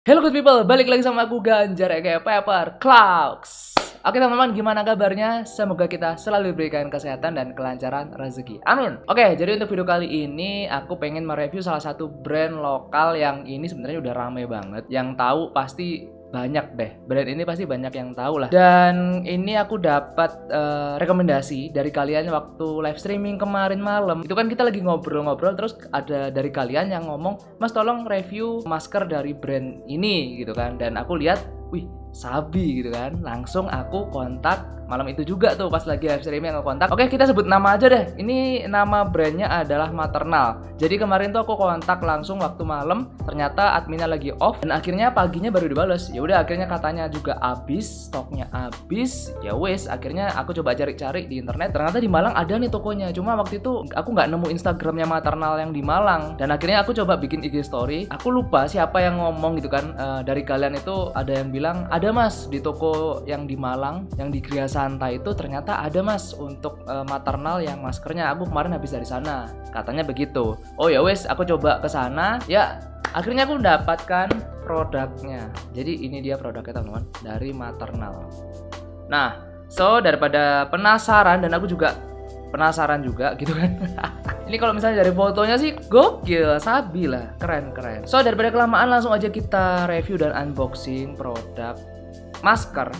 Hello good people, balik lagi sama aku Ganjar kayak Pepper Clouds. Oke teman-teman, gimana kabarnya? Semoga kita selalu diberikan kesehatan dan kelancaran rezeki. Amin. Oke, jadi untuk video kali ini aku pengen mereview salah satu brand lokal yang ini sebenarnya udah rame banget. Yang tahu pasti banyak deh, brand ini pasti banyak yang tahu lah. Dan ini aku dapat rekomendasi dari kalian waktu live streaming kemarin malam. Itu kan kita lagi ngobrol-ngobrol, terus ada dari kalian yang ngomong, "Mas tolong review masker dari brand ini," gitu kan. Dan aku lihat, wih, Sabi gitu kan. Langsung aku kontak malam itu juga tuh pas lagi live streaming aku kontak. Oke, kita sebut nama aja deh. Ini nama brandnya adalah Maternal. Jadi kemarin tuh aku kontak langsung waktu malam, ternyata adminnya lagi off dan akhirnya paginya baru dibales. Ya udah, akhirnya katanya juga habis, stoknya habis. Ya wes, akhirnya aku coba cari-cari di internet. Ternyata di Malang ada nih tokonya. Cuma waktu itu aku nggak nemu Instagramnya Maternal yang di Malang. Dan akhirnya aku coba bikin IG story. Aku lupa siapa yang ngomong gitu kan. Dari kalian itu ada yang bilang, "Ada Mas di toko yang di Malang, yang di Gria Santai itu ternyata ada Mas untuk Maternal yang maskernya. Aku kemarin habis dari sana," katanya begitu. Oh ya wes, aku coba ke sana. Ya, akhirnya aku mendapatkan produknya. Jadi ini dia produknya teman-teman, dari Maternal. Nah, so daripada penasaran, dan aku juga penasaran juga gitu kan. Ini kalau misalnya dari fotonya sih gokil, sabi lah, keren-keren. So daripada kelamaan, langsung aja kita review dan unboxing produk masker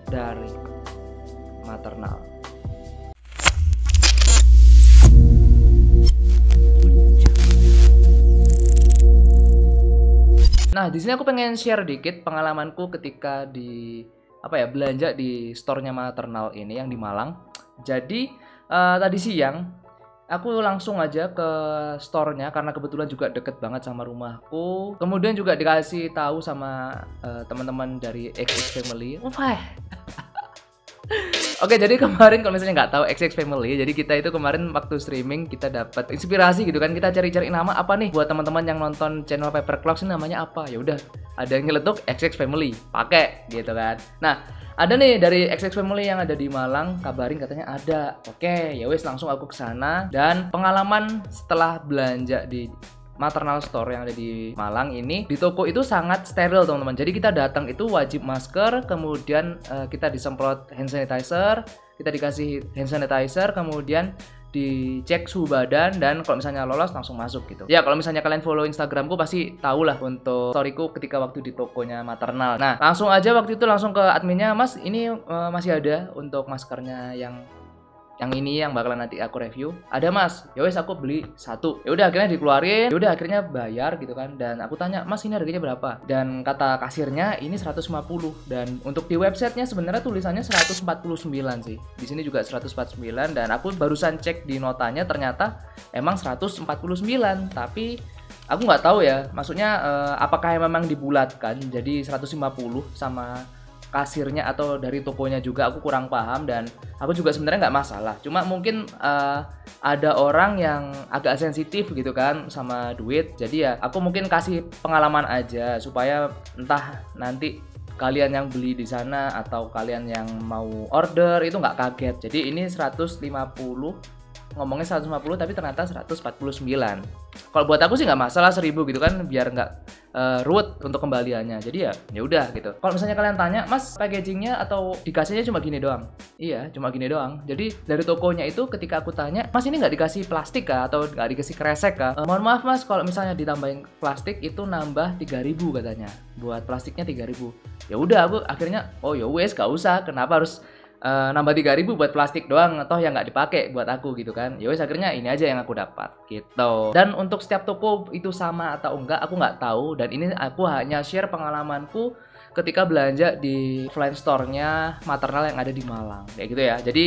dari Maternal. Nah, di sini aku pengen share dikit pengalamanku ketika belanja di store-nya Maternal ini yang di Malang. Jadi tadi siang aku langsung aja ke store-nya karena kebetulan juga deket banget sama rumahku. Kemudian juga dikasih tahu sama teman-teman dari XX Family. Wah. Oke, jadi kemarin kalau misalnya nggak tahu XX Family, jadi kita itu kemarin waktu streaming kita dapat inspirasi gitu kan, kita cari-cari nama apa nih buat teman-teman yang nonton channel Pepper Clouds ini, namanya apa? Ya udah, ada yang nyeletuk XX Family, pakai gitu kan. Nah, ada nih dari XX Family yang ada di Malang, kabarin katanya ada. Oke, ya wes, langsung aku ke sana. Dan pengalaman setelah belanja di Maternal Store yang ada di Malang ini, di toko itu sangat steril teman-teman. Jadi kita datang itu wajib masker, kemudian kita disemprot hand sanitizer, kita dikasih hand sanitizer, kemudian dicek suhu badan, dan kalau misalnya lolos langsung masuk gitu. Ya, kalau misalnya kalian follow Instagramku pasti tahu lah untuk storyku ketika waktu di tokonya Maternal. Nah, langsung aja waktu itu langsung ke adminnya, "Mas, ini masih ada untuk maskernya yang ini yang bakalan nanti aku review." "Ada Mas." Ya wes, aku beli satu. Ya udah, akhirnya dikeluarin. Ya udah, akhirnya bayar gitu kan. Dan aku tanya, "Mas, ini harganya berapa?" Dan kata kasirnya ini 150. Dan untuk di websitenya sebenarnya tulisannya 149 sih. Di sini juga 149, dan aku barusan cek di notanya ternyata emang 149. Tapi aku nggak tahu ya, maksudnya apakah memang dibulatkan jadi 150 sama kasirnya atau dari tokonya juga, aku kurang paham. Dan aku juga sebenarnya nggak masalah, cuma mungkin ada orang yang agak sensitif gitu kan sama duit. Jadi ya aku mungkin kasih pengalaman aja supaya entah nanti kalian yang beli di sana atau kalian yang mau order itu nggak kaget. Jadi ini 150, ngomongnya 150 tapi ternyata 149. Kalau buat aku sih nggak masalah, 1000 gitu kan, biar nggak ruwet untuk kembaliannya. Jadi ya udah gitu. Kalau misalnya kalian tanya, "Mas, packagingnya atau dikasihnya cuma gini doang?" Iya, cuma gini doang. Jadi dari tokonya itu ketika aku tanya, "Mas, ini nggak dikasih plastik kah atau nggak dikasih kresek kah?" "Mohon maaf Mas, kalau misalnya ditambahin plastik itu nambah 3000 katanya. Buat plastiknya 3000. Ya udah, aku akhirnya, oh ya wes, gak usah. Kenapa harus nambah 3000 buat plastik doang, toh yang nggak dipakai buat aku gitu kan. Ya wes, akhirnya ini aja yang aku dapat gitu. Dan untuk setiap toko itu sama atau enggak aku nggak tahu, dan ini aku hanya share pengalamanku ketika belanja di offline store-nya Maternal yang ada di Malang kayak gitu ya. Jadi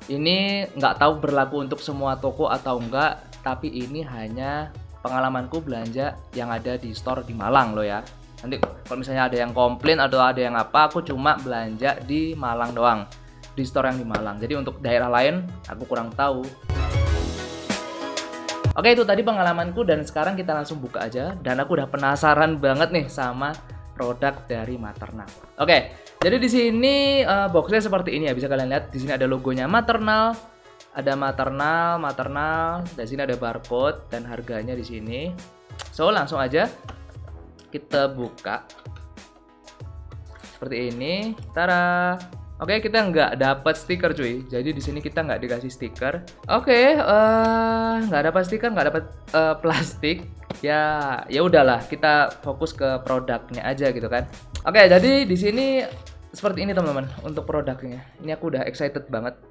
ini nggak tahu berlaku untuk semua toko atau enggak, tapi ini hanya pengalamanku belanja yang ada di store di Malang loh ya. Nanti kalau misalnya ada yang komplain atau ada yang apa, aku cuma belanja di Malang doang, di store yang di Malang. Jadi untuk daerah lain aku kurang tahu. Oke, itu tadi pengalamanku, dan sekarang kita langsung buka aja. Dan aku udah penasaran banget nih sama produk dari Maternal. Oke, jadi di sini boxnya seperti ini ya, bisa kalian lihat. Di sini ada logonya Maternal, ada Maternal. Di sini ada barcode dan harganya di sini. So langsung aja Kita buka seperti ini. Tara. Oke, kita nggak dapat stiker cuy. Jadi di sini kita nggak dikasih stiker. Oke, nggak dapat stiker, nggak dapat plastik. Ya udahlah, kita fokus ke produknya aja gitu kan. Oke, jadi di sini seperti ini teman-teman untuk produknya. Ini aku udah excited banget.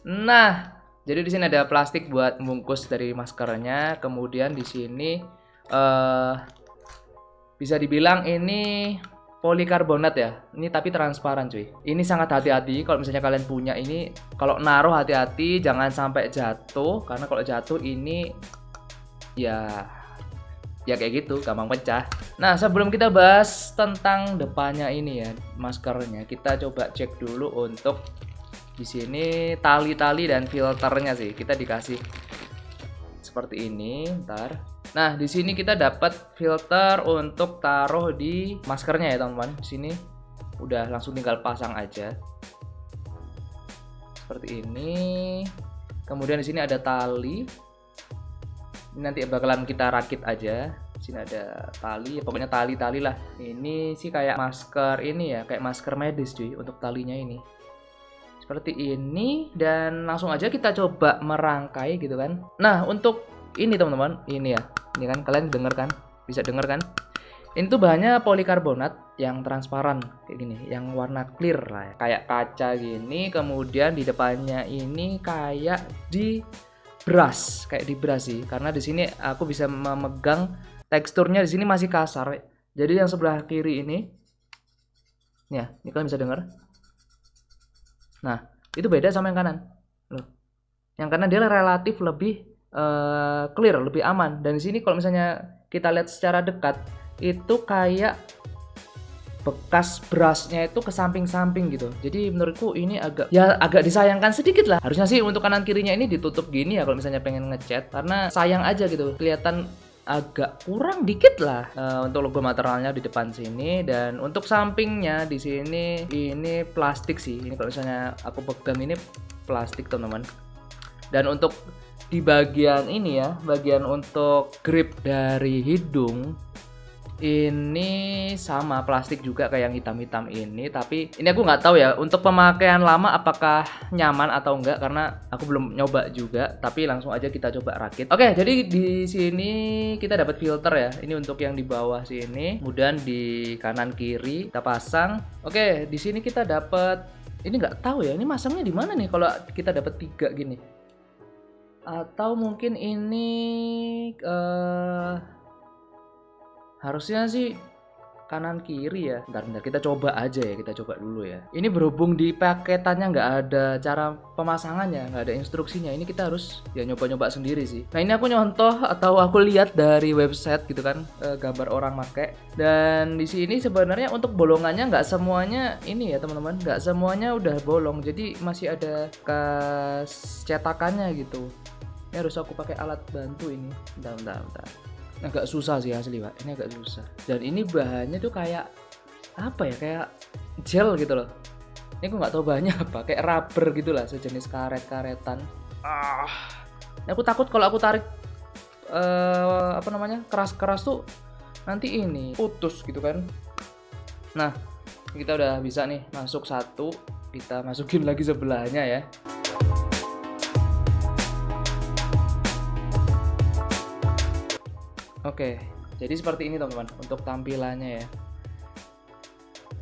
Nah, jadi di sini ada plastik buat membungkus dari maskernya. Kemudian di sini bisa dibilang ini polikarbonat ya. Ini tapi transparan cuy. Ini sangat hati-hati kalau misalnya kalian punya ini. Kalau naruh hati-hati, jangan sampai jatuh. Karena kalau jatuh ini ya kayak gitu, gampang pecah. Nah, sebelum kita bahas tentang depannya ini ya, maskernya, kita coba cek dulu untuk di sini tali-tali dan filternya sih. Kita dikasih seperti ini, ntar. Nah, di sini kita dapat filter untuk taruh di maskernya ya, teman-teman. Di sini udah langsung tinggal pasang aja. Seperti ini. Kemudian di sini ada tali. Ini nanti bakalan kita rakit aja. Di sini ada tali, ya pokoknya tali-tali lah. Ini sih kayak masker ini ya, kayak masker medis cuy untuk talinya ini. Seperti ini, dan langsung aja kita coba merangkai gitu kan. Nah, untuk ini teman-teman, ini ya. Ini kan kalian denger kan? Bisa denger kan? Ini tuh bahannya polikarbonat yang transparan kayak gini, yang warna clear lah ya. Kayak kaca gini, kemudian di depannya ini kayak di brush, kayak di brush sih. Karena di sini aku bisa memegang, teksturnya di sini masih kasar. Jadi yang sebelah kiri ini, ya, ini kalian bisa dengar. Nah, itu beda sama yang kanan. Loh. Yang kanan dia relatif lebih clear, lebih aman. Dan di sini kalau misalnya kita lihat secara dekat, itu kayak bekas brushnya itu ke samping-samping gitu. Jadi menurutku ini agak disayangkan sedikit lah. Harusnya sih untuk kanan kirinya ini ditutup gini ya kalau misalnya pengen ngecat, karena sayang aja gitu. Kelihatan agak kurang dikit lah untuk logo materialnya di depan sini. Dan untuk sampingnya di sini ini plastik sih. Ini kalau misalnya aku pegang ini plastik teman-teman. Dan untuk di bagian ini ya, bagian untuk grip dari hidung ini sama plastik juga kayak yang hitam-hitam ini. Tapi ini aku nggak tahu ya untuk pemakaian lama apakah nyaman atau enggak, karena aku belum nyoba juga. Tapi langsung aja kita coba rakit. Oke, jadi di sini kita dapat filter ya. Ini untuk yang di bawah sini, kemudian di kanan kiri kita pasang. Oke, di sini kita dapat, ini nggak tahu ya, ini masangnya di mana nih kalau kita dapat 3 gini. Atau mungkin ini harusnya sih kanan kiri ya. Bentar, kita coba aja ya, kita coba dulu ya. Ini berhubung di paketannya nggak ada cara pemasangannya, nggak ada instruksinya. Ini kita harus ya nyoba-nyoba sendiri sih. Nah, ini aku nyontoh atau aku lihat dari website gitu kan, gambar orang make. Dan di sini sebenarnya untuk bolongannya nggak semuanya ini ya teman-teman, nggak semuanya udah bolong. Jadi masih ada bekas cetakannya gitu. Ini harus aku pakai alat bantu ini. Bentar. Agak susah sih asli pak, ini agak susah. Dan ini bahannya tuh kayak apa ya, kayak gel gitu loh. Ini aku nggak tahu bahannya apa, kayak rubber gitu lah, sejenis karet-karetan. Ini aku takut kalau aku tarik apa namanya, keras-keras tuh nanti ini putus gitu kan. Nah, kita udah bisa nih masuk satu, kita masukin lagi sebelahnya ya. Oke, jadi seperti ini teman-teman untuk tampilannya ya.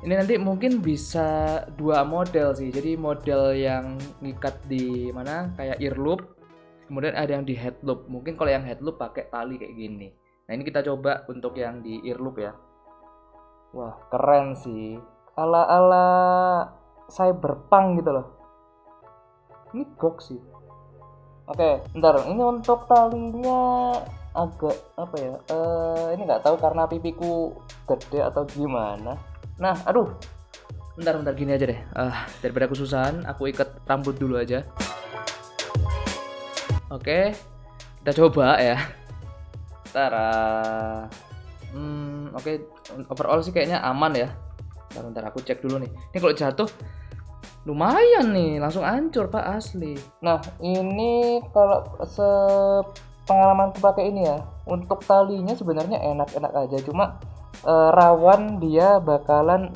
Ini nanti mungkin bisa 2 model sih. Jadi model yang ngikat di mana kayak ear loop, kemudian ada yang di head loop. Mungkin kalau yang head loop pakai tali kayak gini. Nah, ini kita coba untuk yang di ear loop ya. Wah, keren sih. Ala-ala cyberpunk gitu loh. Ini gok sih. Oke, bentar. Ini untuk talinya agak apa ya, ini nggak tahu karena pipiku gede atau gimana. Nah, aduh, bentar gini aja deh, daripada kesusahan aku ikat rambut dulu aja. Oke, kita coba ya. Tara. Oke, overall sih kayaknya aman ya. Bentar aku cek dulu nih. Ini kalau jatuh lumayan nih, langsung hancur pak asli. Nah, ini kalau pengalamanku pakai ini ya, untuk talinya sebenarnya enak-enak aja, cuma rawan dia bakalan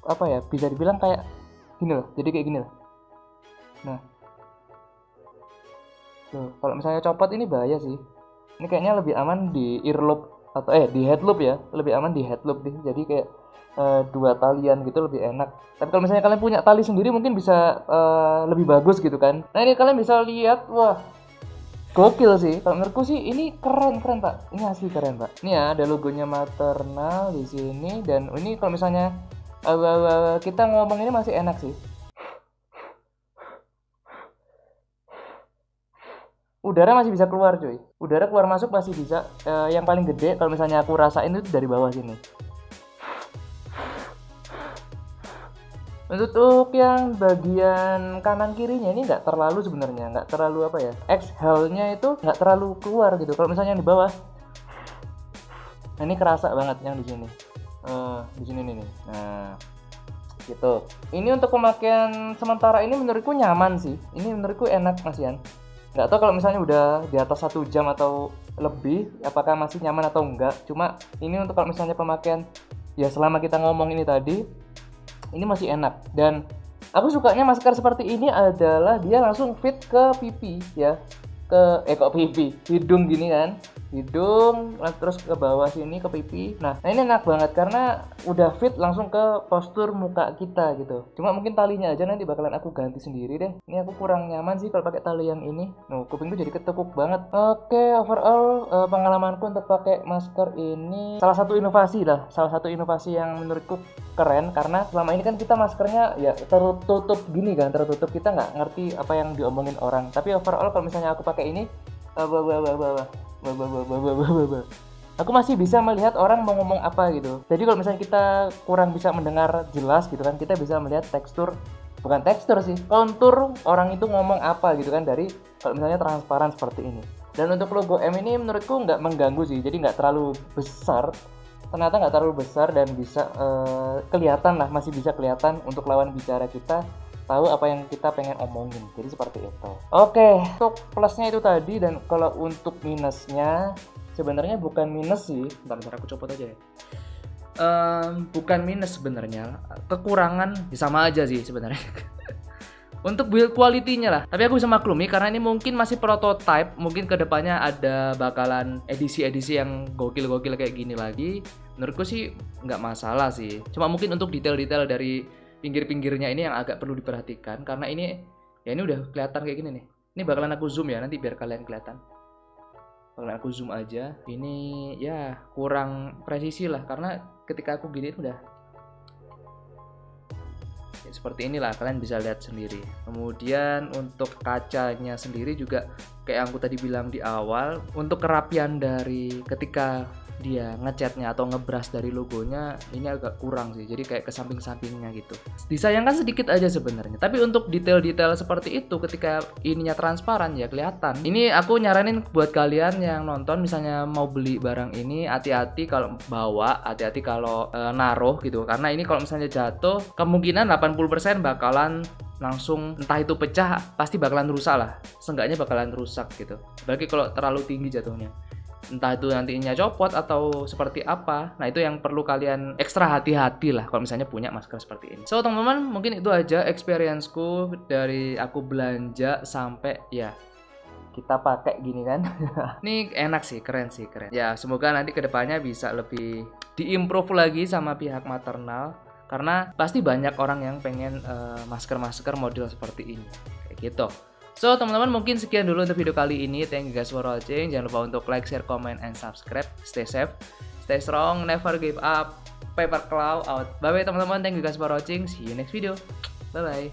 apa ya, bisa dibilang kayak gini loh, jadi kayak gini loh. Nah tuh, kalau misalnya copot ini bahaya sih. Ini kayaknya lebih aman di earloop atau di headloop ya, lebih aman di headloop deh. Jadi kayak dua talian gitu lebih enak. Tapi kalau misalnya kalian punya tali sendiri mungkin bisa lebih bagus gitu kan. Nah ini kalian bisa lihat, wah gokil sih. Kalau menurutku sih ini keren Pak. Ini asli keren Pak. Ini ya ada logonya Maternal di sini, dan ini kalau misalnya kita ngomong ini masih enak sih. Udara masih bisa keluar cuy, udara keluar masuk masih bisa. Yang paling gede kalau misalnya aku rasain itu dari bawah sini. Untuk yang bagian kanan kirinya ini nggak terlalu, sebenarnya nggak terlalu apa ya, exhale-nya itu nggak terlalu keluar gitu. Kalau misalnya yang di bawah, nah ini kerasa banget yang di sini. Di sini nih. Nah gitu. Ini untuk pemakaian sementara ini menurutku nyaman sih. Ini menurutku enak Mas Yan. Nggak tahu kalau misalnya udah di atas 1 jam atau lebih apakah masih nyaman atau enggak. Cuma ini untuk kalau misalnya pemakaian ya selama kita ngomong ini tadi, ini masih enak. Dan aku sukanya masker seperti ini adalah dia langsung fit ke pipi ya, ke kok pipi, hidung gini kan, hidung terus ke bawah sini ke pipi. Nah ini enak banget karena udah fit langsung ke postur muka kita gitu. Cuma mungkin talinya aja nanti bakalan aku ganti sendiri deh. Ini aku kurang nyaman sih kalau pakai tali yang ini. Kupingku jadi ketekuk banget. Oke, overall pengalamanku untuk pakai masker ini salah satu inovasi yang menurutku keren, karena selama ini kan kita maskernya ya tertutup gini kan, tertutup, kita nggak ngerti apa yang diomongin orang. Tapi overall kalau misalnya aku pakai ini, aku masih bisa melihat orang mau ngomong apa gitu. Jadi kalau misalnya kita kurang bisa mendengar jelas gitu kan, kita bisa melihat bukan tekstur sih, kontur orang itu ngomong apa gitu kan, dari kalau misalnya transparan seperti ini. Dan untuk logo M ini menurutku nggak mengganggu sih, jadi nggak terlalu besar. Ternyata nggak terlalu besar dan bisa kelihatan lah, masih bisa kelihatan untuk lawan bicara kita tahu apa yang kita pengen omongin. Jadi seperti itu. Oke, untuk plusnya itu tadi, dan kalau untuk minusnya sebenarnya bukan minus sih. Bentar aku copot aja ya. Bukan minus sebenarnya, kekurangan sama aja sih sebenarnya. Untuk build quality-nya lah, tapi aku bisa maklumi karena ini mungkin masih prototype. Mungkin kedepannya ada bakalan edisi-edisi yang gokil-gokil kayak gini lagi. Menurutku sih nggak masalah sih, cuma mungkin untuk detail-detail dari pinggir-pinggirnya ini yang agak perlu diperhatikan, karena ini ya ini udah kelihatan kayak gini nih. Ini bakalan aku zoom ya nanti biar kalian kelihatan. Bakalan aku zoom aja. Ini ya kurang presisi lah, karena ketika aku gini udah seperti inilah, kalian bisa lihat sendiri. Kemudian untuk kacanya sendiri juga kayak yang aku tadi bilang di awal, untuk kerapian dari ketika dia ngecatnya atau ngebras dari logonya ini agak kurang sih, jadi kayak ke samping-sampingnya gitu. Disayangkan sedikit aja sebenarnya, tapi untuk detail-detail seperti itu ketika ininya transparan ya kelihatan. Ini aku nyaranin buat kalian yang nonton misalnya mau beli barang ini, hati-hati kalau bawa, hati-hati kalau naruh gitu, karena ini kalau misalnya jatuh kemungkinan 80% bakalan langsung, entah itu pecah, pasti bakalan rusak lah, seenggaknya bakalan rusak gitu, apalagi kalau terlalu tinggi jatuhnya, entah itu nantinya copot atau seperti apa. Nah itu yang perlu kalian ekstra hati-hati lah kalau misalnya punya masker seperti ini. So teman-teman, mungkin itu aja experience-ku dari aku belanja sampai ya kita pakai gini kan. Ini enak sih, keren sih, keren ya. Semoga nanti kedepannya bisa lebih diimprove lagi sama pihak Maternal, karena pasti banyak orang yang pengen masker-masker model seperti ini kayak gitu. So teman-teman, mungkin sekian dulu untuk video kali ini. Thank you guys for watching. Jangan lupa untuk like, share, comment, and subscribe. Stay safe, stay strong, never give up. Paperclaw out. Bye bye teman-teman. Thank you guys for watching. See you next video. Bye bye.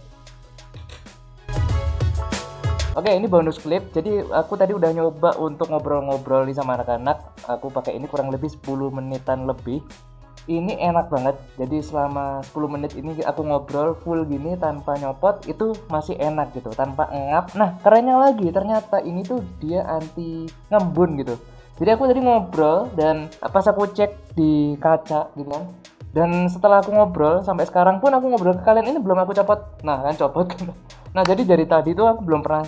Oke, ini bonus clip. Jadi aku tadi udah nyoba untuk ngobrol-ngobrol nih sama anak-anak. Aku pakai ini kurang lebih 10 menitan lebih. Ini enak banget. Jadi selama 10 menit ini aku ngobrol full gini tanpa nyopot, itu masih enak gitu, tanpa ngap. Nah kerennya lagi, ternyata ini tuh dia anti ngembun gitu. Jadi aku tadi ngobrol dan pas aku cek di kaca gitu kan, dan setelah aku ngobrol sampai sekarang pun aku ngobrol ke kalian ini belum aku copot. Nah kan copot. Nah jadi dari tadi tuh aku belum pernah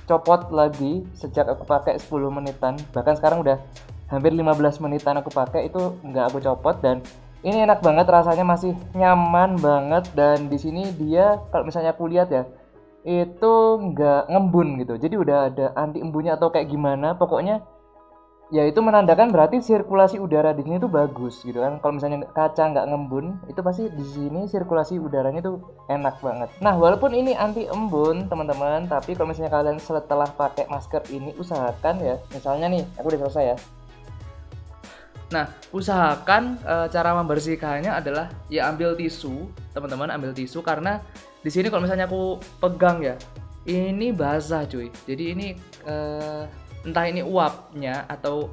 copot lagi sejak aku pakai 10 menitan, bahkan sekarang udah hampir 15 menitan aku pakai, itu nggak aku copot. Dan ini enak banget, rasanya masih nyaman banget. Dan di sini dia kalau misalnya aku lihat ya, itu nggak ngembun gitu, jadi udah ada anti embunnya atau kayak gimana, pokoknya ya itu menandakan berarti sirkulasi udara di sini tuh bagus gitu kan. Kalau misalnya kaca nggak ngembun, itu pasti di sini sirkulasi udaranya tuh enak banget. Nah, walaupun ini anti embun teman-teman, tapi kalau misalnya kalian setelah pakai masker ini, usahakan ya, misalnya nih aku udah selesai ya. Nah, usahakan cara membersihkannya adalah ya ambil tisu, teman-teman, ambil tisu, karena di sini kalau misalnya aku pegang ya, ini basah cuy. Jadi ini entah ini uapnya atau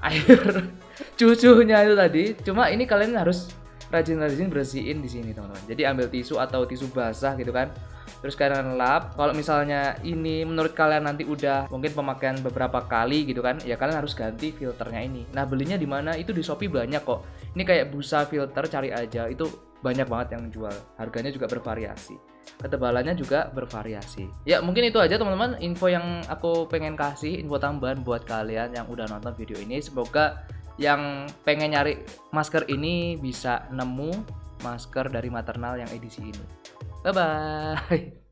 air cucunya itu tadi. Cuma ini kalian harus rajin-rajin bersihin di sini teman-teman. Jadi ambil tisu atau tisu basah gitu kan. Terus kalian lap. Kalau misalnya ini menurut kalian nanti udah mungkin pemakaian beberapa kali gitu kan, ya kalian harus ganti filternya ini. Nah, belinya di mana? Itu di Shopee banyak kok. Ini kayak busa filter, cari aja. Itu banyak banget yang jual. Harganya juga bervariasi. Ketebalannya juga bervariasi. Ya, mungkin itu aja teman-teman info yang aku pengen kasih, info tambahan buat kalian yang udah nonton video ini. Semoga yang pengen nyari masker ini bisa nemu masker dari Maternal yang edisi ini. Bye bye.